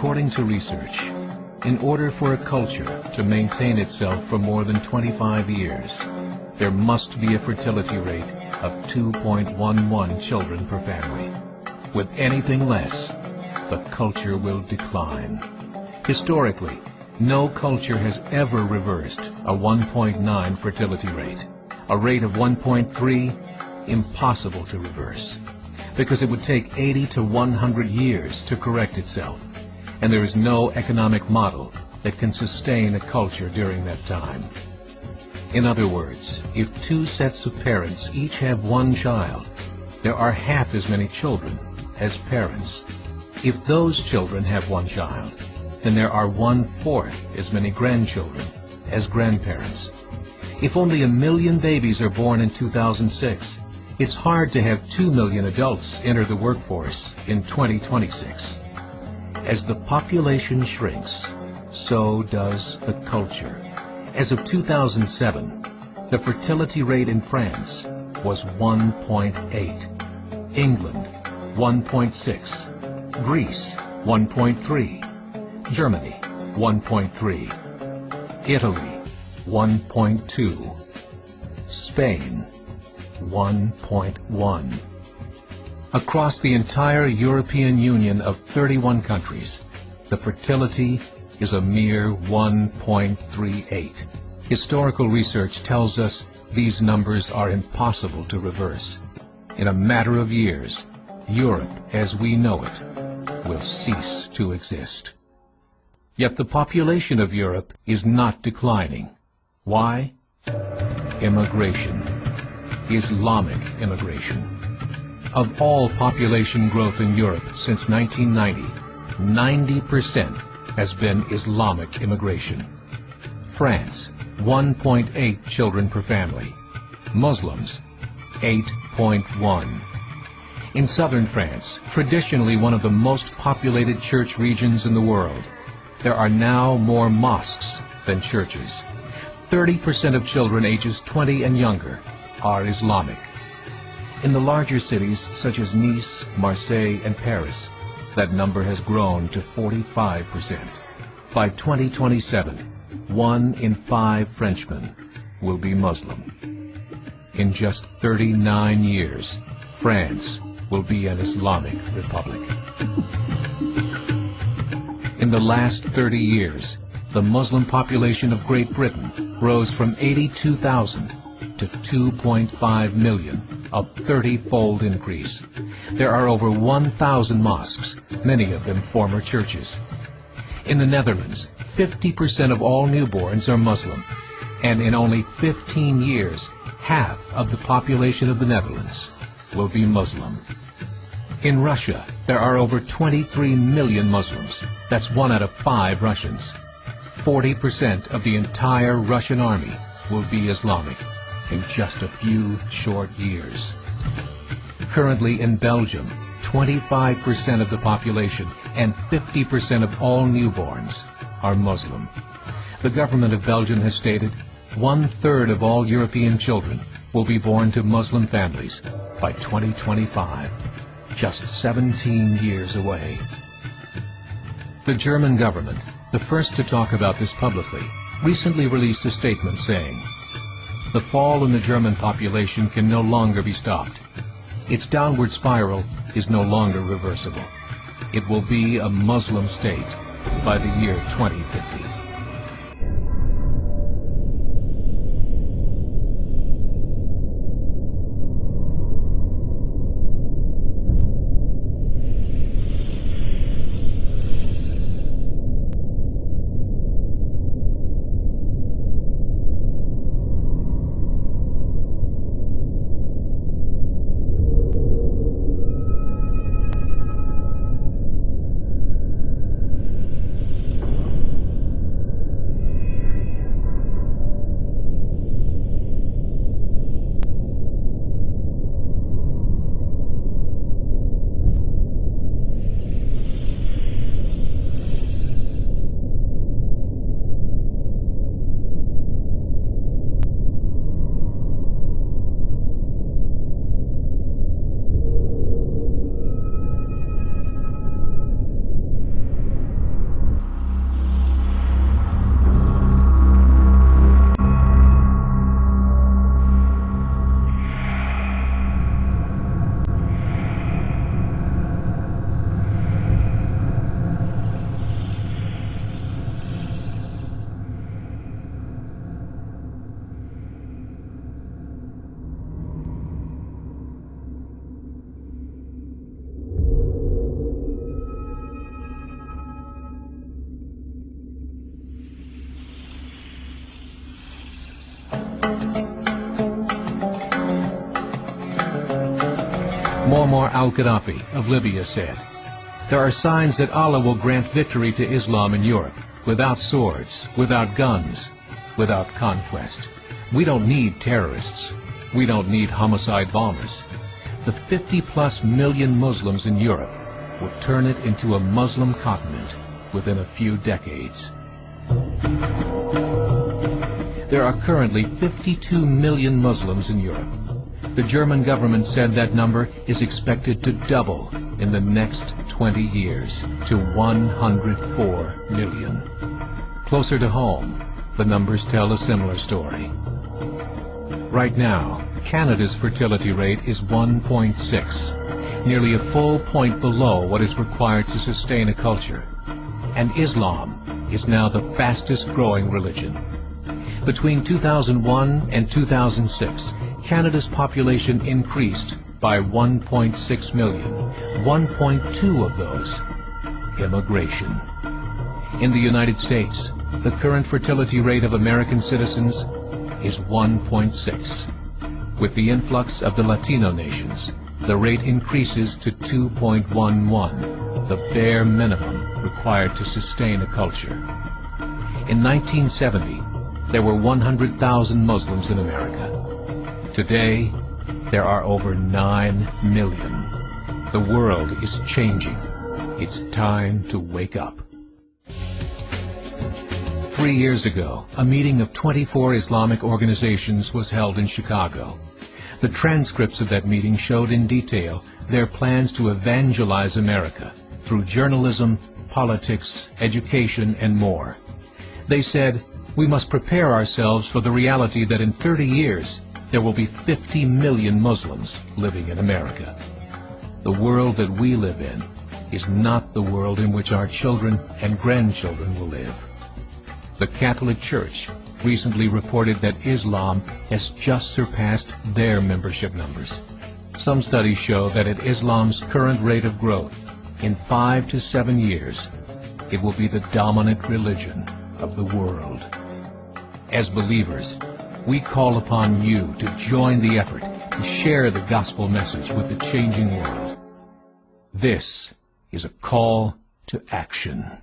According to research, in order for a culture to maintain itself for more than 25 years, there must be a fertility rate of 2.11 children per family. With anything less, the culture will decline. Historically, no culture has ever reversed a 1.9 fertility rate. A rate of 1.3, impossible to reverse, because it would take 80 to 100 years to correct itself, and there is no economic model that can sustain a culture during that time. In other words, if two sets of parents each have one child, there are half as many children as parents. If those children have one child, then there are 1/4 as many grandchildren as grandparents. If only 1 million babies are born in 2006, it's hard to have 2 million adults enter the workforce in 2026. As the population shrinks, so does the culture. As of 2007, the fertility rate in France was 1.8, England 1.6, Greece 1.3, Germany 1.3, Italy 1.2, Spain 1.1. Across the entire European Union of 31 countries, the fertility is a mere 1.38. Historical research tells us these numbers are impossible to reverse. In a matter of years, Europe as we know it will cease to exist. Yet the population of Europe is not declining. Why? Immigration. Islamic immigration. Of all population growth in Europe since 1990, 90% has been Islamic immigration. France, 1.8 children per family. Muslims, 8.1. In southern France, traditionally one of the most populated church regions in the world, there are now more mosques than churches. 30% of children ages 20 and younger are Islamic. In the larger cities such as Nice, Marseille, and Paris, that number has grown to 45%. By 2027, 1 in 5 Frenchmen will be Muslim. In just 39 years, France will be an Islamic republic. In the last 30 years, the Muslim population of Great Britain rose from 82,000 to 2.5 million, a 30-fold increase. There are over 1,000 mosques, many of them former churches. In the Netherlands, 50% of all newborns are Muslim, and in only 15 years, half of the population of the Netherlands will be Muslim. In Russia, there are over 23 million Muslims. That's 1 out of 5 Russians. 40% of the entire Russian army will be Islamic in just a few short years. Currently in Belgium, 25% of the population and 50% of all newborns are Muslim. The government of Belgium has stated 1/3 of all European children will be born to Muslim families by 2025, just 17 years away. The German government, the first to talk about this publicly, recently released a statement saying, "The fall in the German population can no longer be stopped. Its downward spiral is no longer reversible. It will be a Muslim state by the year 2050. Muammar al-Gaddafi of Libya said, "There are signs that Allah will grant victory to Islam in Europe, without swords, without guns, without conquest. We don't need terrorists. We don't need homicide bombers. The 50+ million Muslims in Europe will turn it into a Muslim continent within a few decades." There are currently 52 million Muslims in Europe. The German government said that number is expected to double in the next 20 years to 104 million. Closer to home, the numbers tell a similar story. Right now, Canada's fertility rate is 1.6, nearly a full point below what is required to sustain a culture. And Islam is now the fastest growing religion. Between 2001 and 2006, Canada's population increased by 1.6 million, 1.2 of those immigration. In the United States, the current fertility rate of American citizens is 1.6. With the influx of the Latino nations, the rate increases to 2.11, the bare minimum required to sustain a culture. In 1970, there were 100,000 Muslims in America. Today, there are over 9 million. The world is changing. It's time to wake up. 3 years ago, a meeting of 24 Islamic organizations was held in Chicago. The transcripts of that meeting showed in detail their plans to evangelize America through journalism, politics, education, and more. They said, "We must prepare ourselves for the reality that in 30 years, there will be 50 million Muslims living in America. The world that we live in is not the world in which our children and grandchildren will live." The Catholic Church recently reported that Islam has just surpassed their membership numbers. Some studies show that at Islam's current rate of growth, in 5 to 7 years, it will be the dominant religion of the world. As believers, we call upon you to join the effort to share the gospel message with the changing world. This is a call to action.